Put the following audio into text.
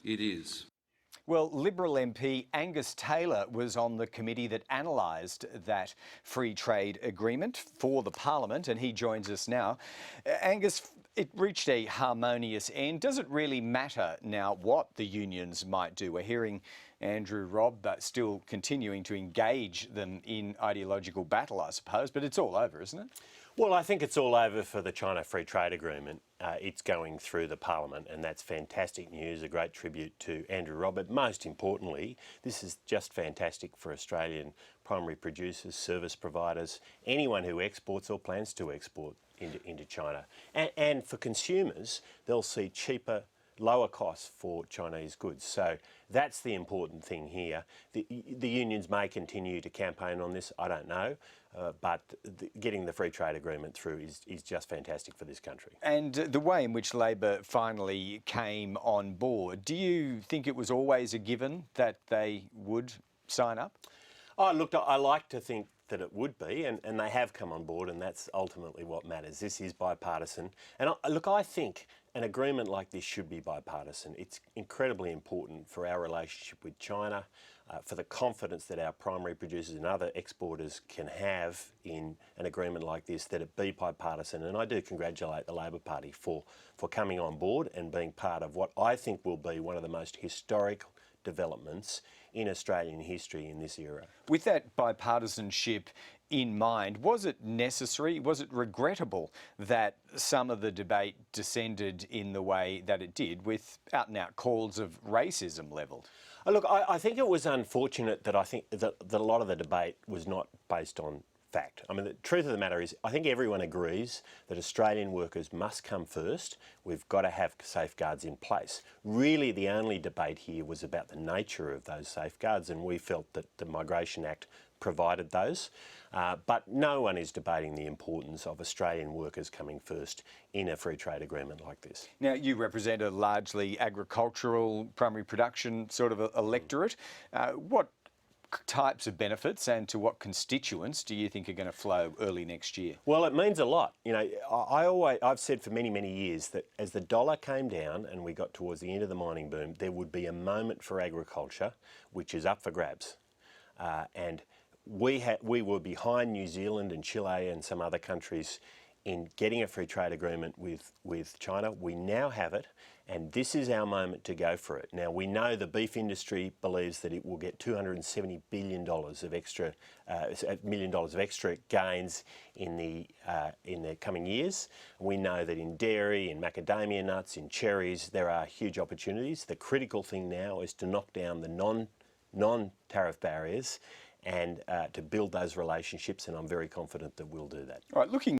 it is. Well, Liberal MP Angus Taylor was on the committee that analysed that free trade agreement for the Parliament, and he joins us now. Angus, it reached a harmonious end. Does it really matter now what the unions might do? We're hearing Andrew Robb still continuing to engage them in ideological battle, I suppose, but it's all over, isn't it? Well, I think it's all over for the China Free Trade Agreement. It's going through the Parliament, and that's fantastic news, a great tribute to Andrew Robb. But most importantly, this is just fantastic for Australian primary producers, service providers, anyone who exports or plans to export into China. And for consumers, they'll see cheaper, lower costs for Chinese goods. So that's the important thing here. The unions may continue to campaign on this, I don't know, but getting the free trade agreement through is just fantastic for this country. And the way in which Labor finally came on board, do you think it was always a given that they would sign up? Oh, look, I like to think that it would be, and they have come on board, and that's ultimately what matters. This is bipartisan. And look, I think an agreement like this should be bipartisan. It's incredibly important for our relationship with China, for the confidence that our primary producers and other exporters can have in an agreement like this, that it be bipartisan. And I do congratulate the Labor Party for coming on board and being part of what I think will be one of the most historic developments in Australian history in this era. With that bipartisanship in mind, was it necessary, was it regrettable that some of the debate descended in the way that it did, with out-and-out calls of racism levelled? Look, I think it was unfortunate that that a lot of the debate was not based on fact. I mean, the truth of the matter is, I think everyone agrees that Australian workers must come first. We've got to have safeguards in place. Really, the only debate here was about the nature of those safeguards, and we felt that the Migration Act provided those. But no one is debating the importance of Australian workers coming first in a free trade agreement like this. Now, you represent a largely agricultural, primary production sort of electorate. What types of benefits and to what constituents do you think are going to flow early next year? Well, it means a lot. You know, I've said for many, many years that as the dollar came down and we got towards the end of the mining boom, there would be a moment for agriculture which is up for grabs. And we were behind New Zealand and Chile and some other countries in getting a free trade agreement with China. We now have it, and this is our moment to go for it. Now, we know the beef industry believes that it will get $270 billion of extra, $1 million of extra gains in the coming years. We know that in dairy, in macadamia nuts, in cherries, there are huge opportunities. The critical thing now is to knock down the non-tariff barriers and to build those relationships, and I'm very confident that we'll do that. All right, looking